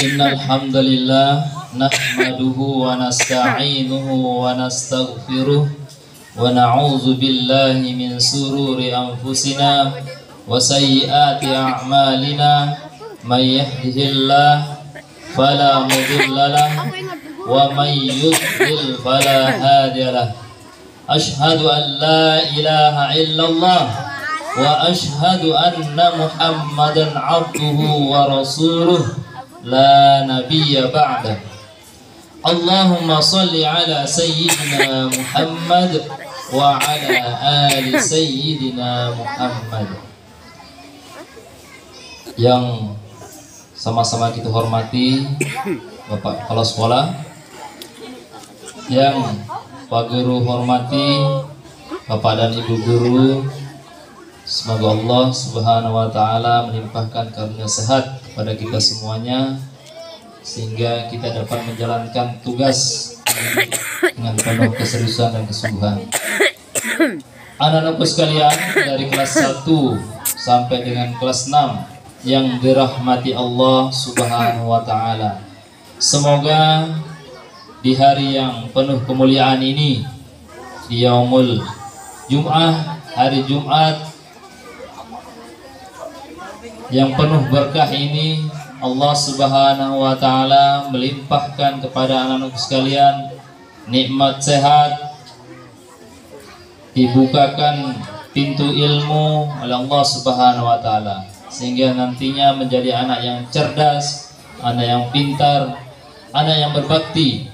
Innal hamdalillah nahmaduhu wa nasta'inuhu wa nastaghfiruh wa na'udzu billahi min sururi anfusina wa sayyiati a'malina may yahdihillahu fala mudilla lahu wa may yudlil fala hadiya lahu. Ashhadu an la ilaha illallah wa ashhadu anna Muhammadan abduhu wa rasuluh la nabiyya ba'dah. Allahumma salli ala sayyidina Muhammad wa ala ali sayyidina Muhammad. Yang sama-sama kita hormati Bapak Kepala Sekolah, yang Pak Guru hormati, Bapak dan Ibu Guru, semoga Allah Subhanahu wa Ta'ala melimpahkan karunia sehat kepada kita semuanya, sehingga kita dapat menjalankan tugas dengan penuh keseriusan dan kesungguhan. Anak-anakku sekalian, dari kelas 1 sampai dengan kelas 6 yang dirahmati Allah Subhanahu wa Ta'ala, semoga di hari yang penuh kemuliaan ini, di Yaumul Jum'ah, hari Jumat yang penuh berkah ini, Allah Subhanahu wa Ta'ala melimpahkan kepada anak-anak sekalian nikmat sehat, dibukakan pintu ilmu oleh Allah Subhanahu wa Ta'ala, sehingga nantinya menjadi anak yang cerdas, anak yang pintar, anak yang berbakti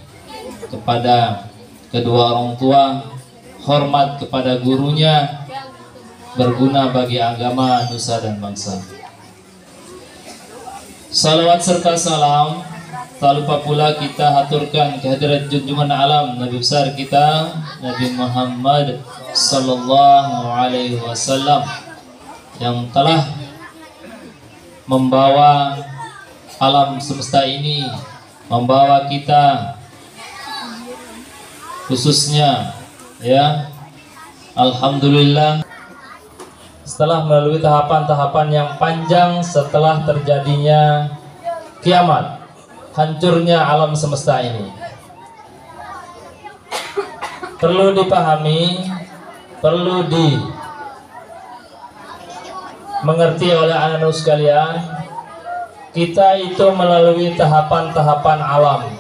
kepada kedua orang tua, hormat kepada gurunya, berguna bagi agama, nusa dan bangsa. Salawat serta salam tak lupa pula kita haturkan kehadirat junjungan alam Nabi besar kita, Nabi Muhammad sallallahu alaihi wasallam, yang telah membawa alam semesta ini, membawa kita khususnya, ya, alhamdulillah, setelah melalui tahapan-tahapan yang panjang setelah terjadinya kiamat, hancurnya alam semesta ini. Perlu dipahami, perlu dimengerti oleh anak-anak sekalian, kita itu melalui tahapan-tahapan alam.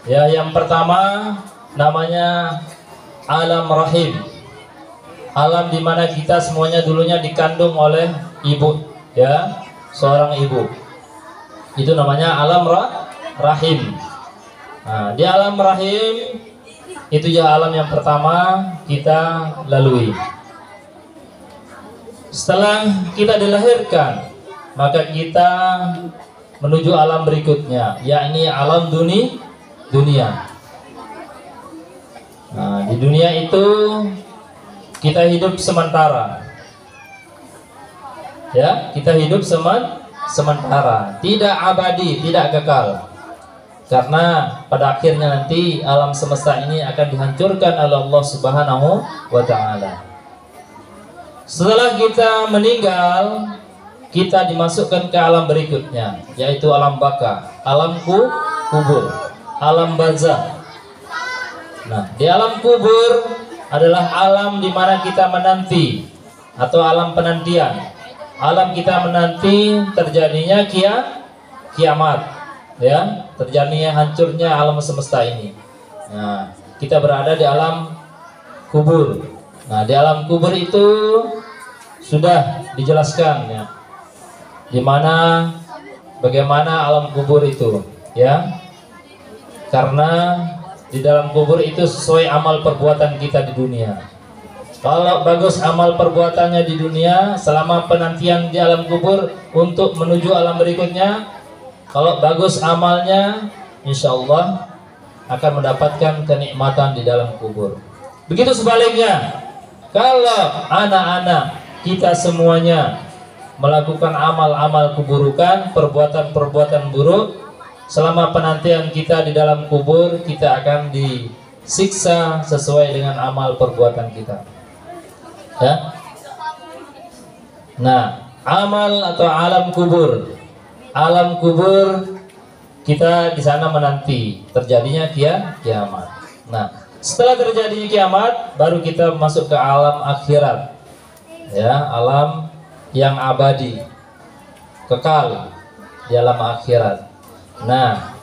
Ya, yang pertama namanya alam rahim. Alam di mana kita semuanya dulunya dikandung oleh ibu, ya, seorang ibu. Itu namanya alam rahim. Nah, di alam rahim itu ya alam yang pertama kita lalui. Setelah kita dilahirkan, maka kita menuju alam berikutnya, yakni alam dunia. Nah, di dunia itu kita hidup sementara, ya, kita hidup sementara, tidak abadi, tidak kekal, karena pada akhirnya nanti alam semesta ini akan dihancurkan oleh Allah Subhanahu wa Ta'ala. Setelah kita meninggal, kita dimasukkan ke alam berikutnya, yaitu alam baka, alam kubur, alam barzakh. Nah, di alam kubur adalah alam di mana kita menanti, atau alam penantian. Alam kita menanti terjadinya kiamat, ya, terjadinya hancurnya alam semesta ini. Nah, kita berada di alam kubur. Nah, di alam kubur itu sudah dijelaskan, ya, di mana bagaimana alam kubur itu, ya, karena di dalam kubur itu sesuai amal perbuatan kita di dunia. Kalau bagus amal perbuatannya di dunia selama penantian di alam kubur untuk menuju alam berikutnya, kalau bagus amalnya, insya Allah akan mendapatkan kenikmatan di dalam kubur. Begitu sebaliknya, kalau anak-anak kita semuanya melakukan amal-amal keburukan, perbuatan-perbuatan buruk, selama penantian kita di dalam kubur, kita akan disiksa sesuai dengan amal perbuatan kita, ya. Nah, amal atau alam kubur alam kubur, kita di sana menanti terjadinya kiamat. Nah, setelah terjadinya kiamat, baru kita masuk ke alam akhirat, ya, alam yang abadi, kekal di alam akhirat. Nah,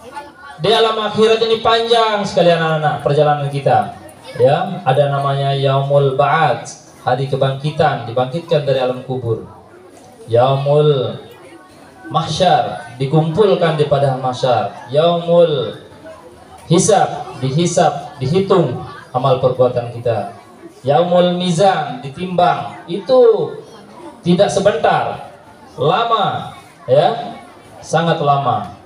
di alam akhirat ini panjang sekali anak-anak perjalanan kita, ya. Ada namanya Yaumul Ba'ats, hari kebangkitan, dibangkitkan dari alam kubur. Yaumul Mahsyar, dikumpulkan di padang mahsyar. Yaumul Hisab, dihisab, dihitung amal perbuatan kita. Yaumul Mizan, ditimbang. Itu tidak sebentar, lama, ya, sangat lama.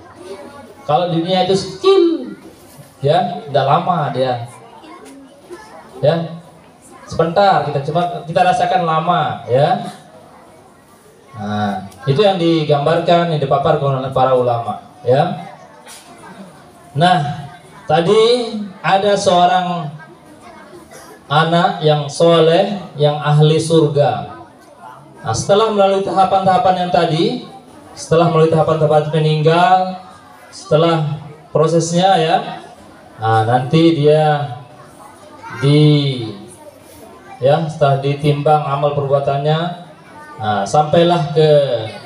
Kalau di dunia itu skill, ya, tidak lama dia, ya, sebentar kita rasakan lama, ya. Nah, itu yang digambarkan, yang dipaparkan oleh para ulama, ya. Nah, tadi ada seorang anak yang soleh, yang ahli surga. Nah, setelah melalui tahapan-tahapan yang tadi, setelah melalui tahapan-tahapan meninggal, setelah prosesnya, ya, nah, nanti dia setelah ditimbang amal perbuatannya, nah, sampailah ke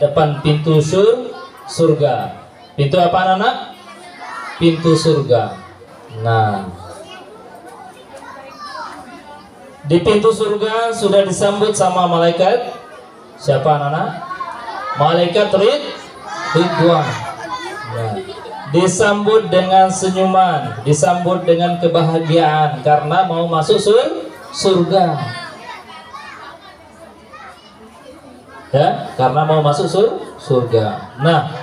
depan pintu surga. Pintu apa anak-anak? Pintu surga. Nah, di pintu surga sudah disambut sama malaikat. Siapa anak-anak? Malaikat Ridwan. Nah, disambut dengan senyuman, disambut dengan kebahagiaan karena mau masuk surga. Ya, karena mau masuk surga. Nah,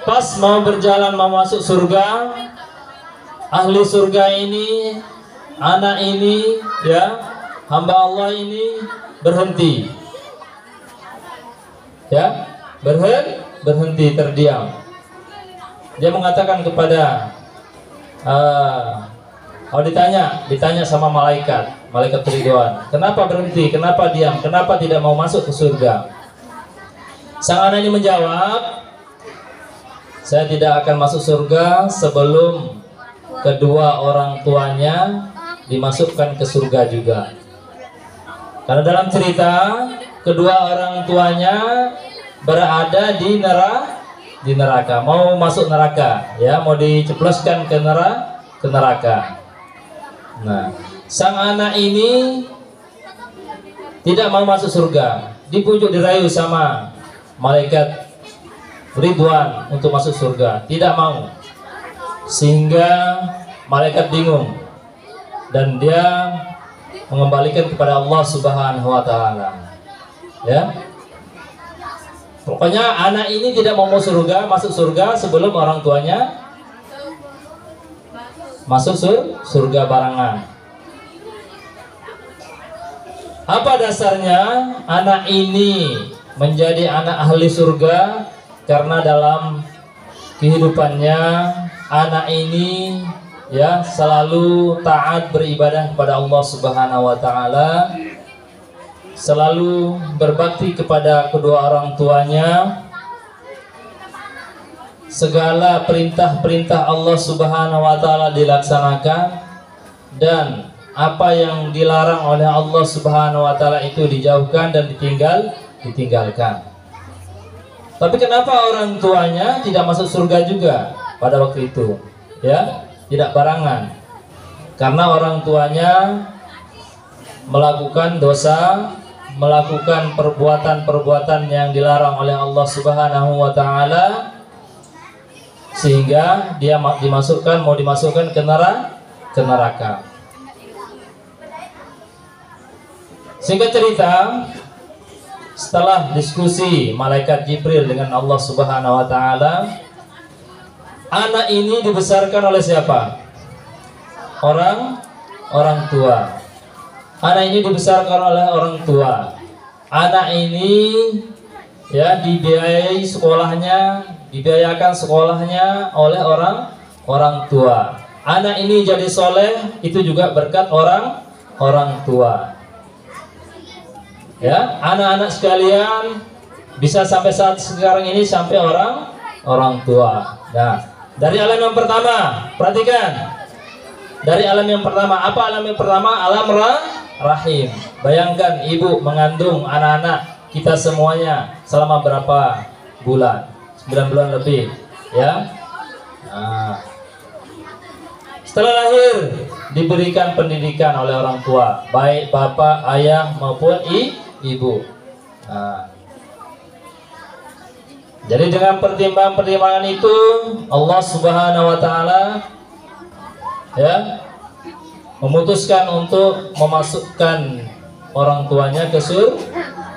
pas mau berjalan mau masuk surga, ahli surga ini, anak ini, ya, hamba Allah ini berhenti, ya, berhenti terdiam. Dia mengatakan kepada ditanya sama malaikat Ridwan, kenapa berhenti, kenapa diam, kenapa tidak mau masuk ke surga? Sang anak ini menjawab, saya tidak akan masuk surga sebelum kedua orang tuanya dimasukkan ke surga juga. Karena dalam cerita, kedua orang tuanya berada di neraka, mau masuk neraka, ya, mau diceploskan ke neraka. Nah, sang anak ini tidak mau masuk surga, dibujuk dirayu sama malaikat Ridwan untuk masuk surga, tidak mau, sehingga malaikat bingung dan dia mengembalikan kepada Allah Subhanahu wa Ta'ala, ya. Pokoknya anak ini tidak mau masuk surga sebelum orang tuanya masuk surga barengan. Apa dasarnya anak ini menjadi anak ahli surga? Karena dalam kehidupannya anak ini, ya, selalu taat beribadah kepada Allah Subhanahu wa Ta'ala, selalu berbakti kepada kedua orang tuanya, segala perintah-perintah Allah Subhanahu wa Ta'ala dilaksanakan, dan apa yang dilarang oleh Allah Subhanahu wa Ta'ala itu dijauhkan dan ditinggalkan. Tapi kenapa orang tuanya tidak masuk surga juga pada waktu itu? Ya, tidak barengan. Karena orang tuanya melakukan dosa, melakukan perbuatan-perbuatan yang dilarang oleh Allah Subhanahu wa Ta'ala, sehingga dia mau dimasukkan ke neraka. Singkat cerita, setelah diskusi malaikat Jibril dengan Allah Subhanahu wa Ta'ala, anak ini dibesarkan oleh siapa? Orang tua. Anak ini dibesarkan oleh orang tua. Anak ini, ya, dibiayakan sekolahnya oleh orang tua. Anak ini jadi soleh itu juga berkat orang tua. Ya, anak-anak sekalian, Bisa sampai saat sekarang ini sampai orang tua. Nah, dari alam yang pertama, perhatikan. Dari alam yang pertama, apa alam yang pertama? Alam rahim. Bayangkan ibu mengandung anak-anak kita semuanya selama berapa bulan? 9 bulan lebih, ya. Nah, setelah lahir diberikan pendidikan oleh orang tua, baik bapak, ayah maupun ibu. Nah, jadi dengan pertimbangan-pertimbangan itu Allah Subhanahu wa taala ya memutuskan untuk memasukkan orang tuanya ke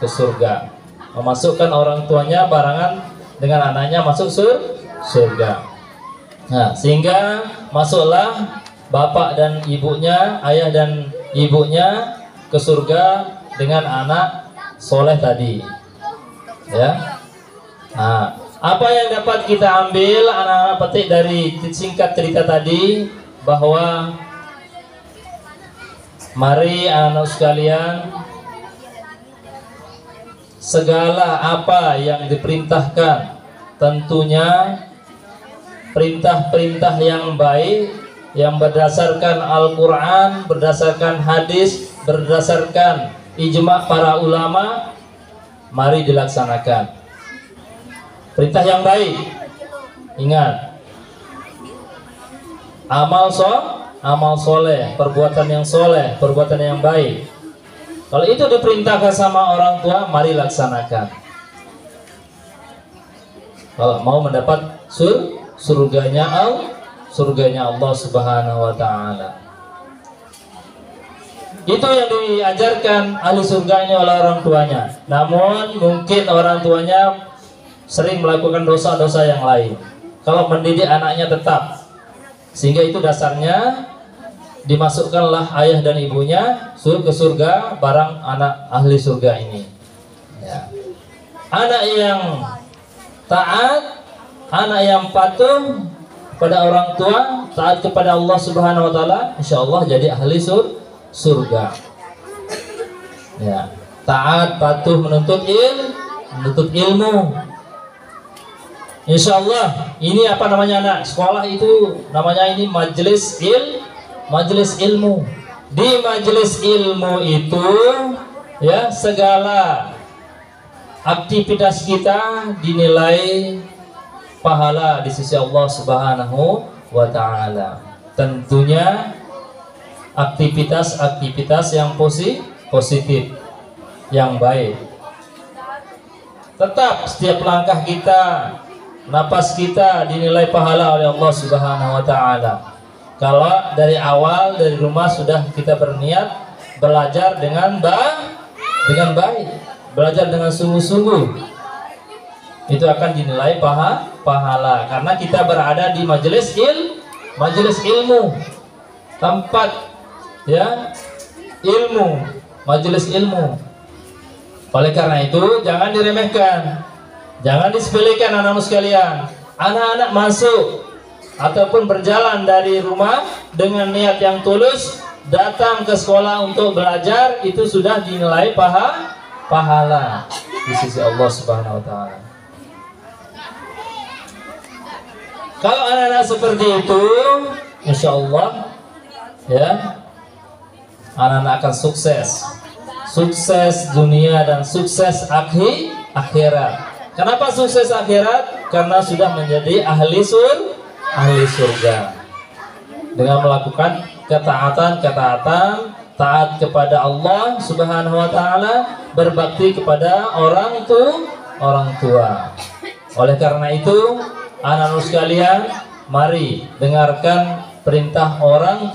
surga. Memasukkan orang tuanya barengan dengan anaknya masuk surga. Nah, sehingga masuklah bapak dan ibunya, ayah dan ibunya ke surga dengan anak soleh tadi. Ya. Nah, apa yang dapat kita ambil anak-anak petik dari singkat cerita tadi, bahwa mari anak-anak sekalian, segala apa yang diperintahkan tentunya perintah-perintah yang baik yang berdasarkan Al-Quran, berdasarkan hadis, berdasarkan ijma' para ulama, mari dilaksanakan. Perintah yang baik, ingat, amal soleh, perbuatan yang soleh, perbuatan yang baik. Kalau itu diperintahkan sama orang tua, mari laksanakan. Kalau mau mendapat surganya Allah Subhanahu wa taala. Itu yang diajarkan ahli surga ini oleh orang tuanya. Namun mungkin orang tuanya sering melakukan dosa-dosa yang lain. Kalau mendidik anaknya tetap, sehingga itu dasarnya dimasukkanlah ayah dan ibunya ke surga barang anak ahli surga ini. Ya. Anak yang taat, anak yang patuh pada orang tua, taat kepada Allah Subhanahu wa taala, insyaallah jadi ahli surga. Ya, taat, patuh, menuntut ilmu. Insyaallah ini apa namanya anak sekolah itu namanya ini majelis ilmu. Di majelis ilmu itu ya segala aktivitas kita dinilai pahala di sisi Allah Subhanahu wa taala. Tentunya aktivitas yang positif, yang baik. Tetap setiap langkah kita, napas kita dinilai pahala oleh Allah Subhanahu wa taala. Kalau dari awal dari rumah sudah kita berniat belajar dengan baik, belajar dengan sungguh-sungguh, itu akan dinilai pahala karena kita berada di majelis ilmu, tempat ya ilmu, majelis ilmu. Oleh karena itu jangan diremehkan, jangan disepelekan anak-anak sekalian. Anak-anak masuk ataupun berjalan dari rumah dengan niat yang tulus datang ke sekolah untuk belajar, itu sudah dinilai pahala di sisi Allah Subhanahu wa taala. Kalau anak-anak seperti itu, insya Allah ya anak-anak akan sukses dunia dan sukses akhirat. Kenapa sukses akhirat? Karena sudah menjadi ahli surga dengan melakukan ketaatan, taat kepada Allah Subhanahu wa taala, berbakti kepada orang tua. Oleh karena itu, anak-anak sekalian, mari dengarkan perintah orang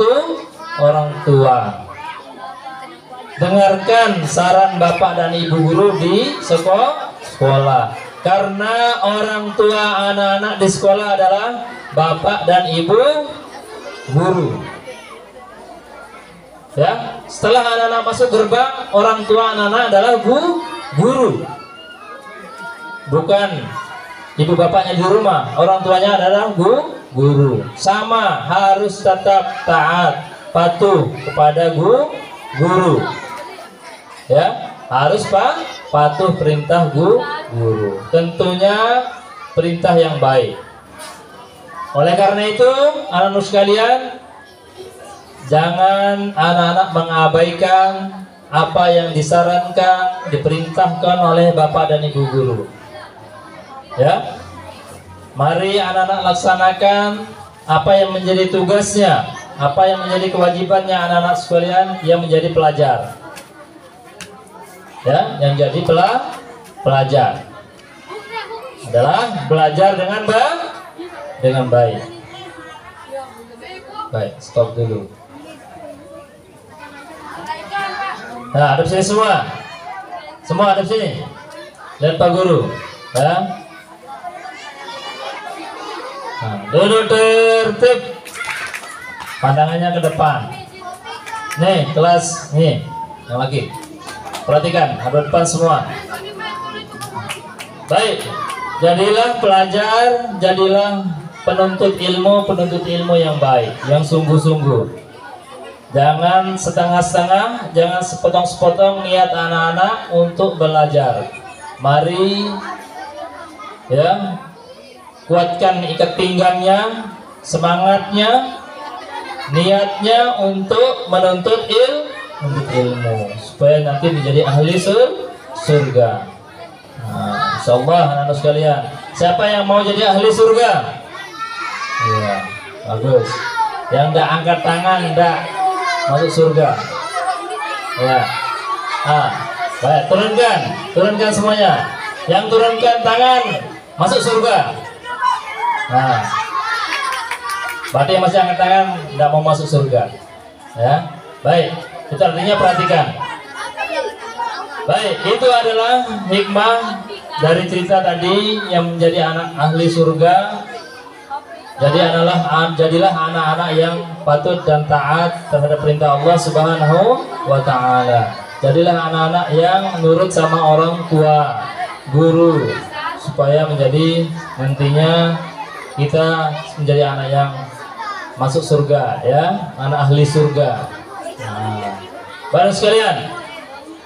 tua. Dengarkan saran bapak dan ibu guru di sekolah. Karena orang tua anak-anak di sekolah adalah bapak dan ibu guru. Ya, setelah anak-anak masuk gerbang, orang tua anak-anak adalah guru. Bukan ibu bapaknya di rumah, orang tuanya adalah guru. Sama, harus tetap taat, patuh kepada guru. Ya, harus patuh perintah guru. Tentunya perintah yang baik. Oleh karena itu, anak-anak sekalian, jangan anak-anak mengabaikan apa yang disarankan, diperintahkan oleh bapak dan ibu guru. Ya, mari anak-anak laksanakan apa yang menjadi tugasnya, apa yang menjadi kewajibannya anak-anak sekalian yang menjadi pelajar. Ya, yang jadi pelajar adalah belajar dengan baik. Baik, stop dulu. Nah, hadap sini semua. Semua hadap sini. Lihat Pak Guru. Ya. Nah, duduk tertib. Pandangannya ke depan. Nih, kelas nih. Yang lagi. Perhatikan, hadap depan semua. Baik. Jadilah pelajar, jadilah penuntut ilmu yang baik, yang sungguh-sungguh. Jangan setengah-setengah, jangan sepotong-sepotong niat anak-anak untuk belajar. Mari ya, kuatkan ikat pinggangnya, semangatnya, niatnya untuk menuntut ilmu supaya nanti menjadi ahli surga. Nah, insyaallah anak-anak sekalian, siapa yang mau jadi ahli surga? Iya, bagus. Yang enggak angkat tangan enggak masuk surga. Ya. Baik, turunkan semuanya. Yang turunkan tangan masuk surga. Nah, berarti yang masih angkat tangan enggak mau masuk surga. Ya, baik. Itu artinya perhatikan. Baik, itu adalah hikmah dari cerita tadi yang menjadi anak ahli surga. Jadilah anak-anak yang patut dan taat terhadap perintah Allah Subhanahu wa Ta'ala. Jadilah anak-anak yang nurut sama orang tua, guru, supaya menjadi nantinya kita menjadi anak yang masuk surga, ya, anak ahli surga. Nah, baru sekalian,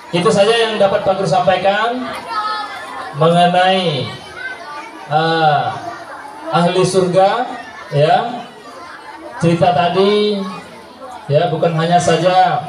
itu saja yang dapat Pak Guru sampaikan mengenai ahli surga, ya. Cerita tadi ya bukan hanya saja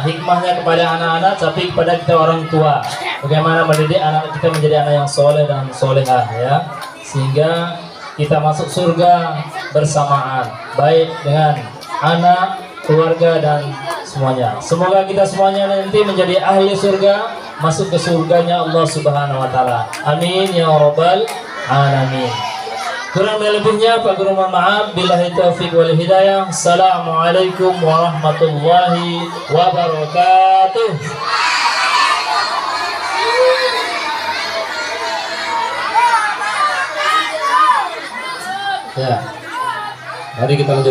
hikmahnya kepada anak-anak, tapi kepada kita orang tua, bagaimana mendidik anak kita menjadi anak yang soleh dan solehah, ya, sehingga kita masuk surga bersamaan, baik dengan anak, keluarga, dan semuanya. Semoga kita semuanya nanti menjadi ahli surga, masuk ke surganya Allah Subhanahu wa Ta'ala. Amin ya rabbal alamin. Kurang lebihnya Pak Guru mohon maaf. Billahi taufiq wal hidayah. Assalamualaikum warahmatullahi wabarakatuh. Ya, mari kita lanjut.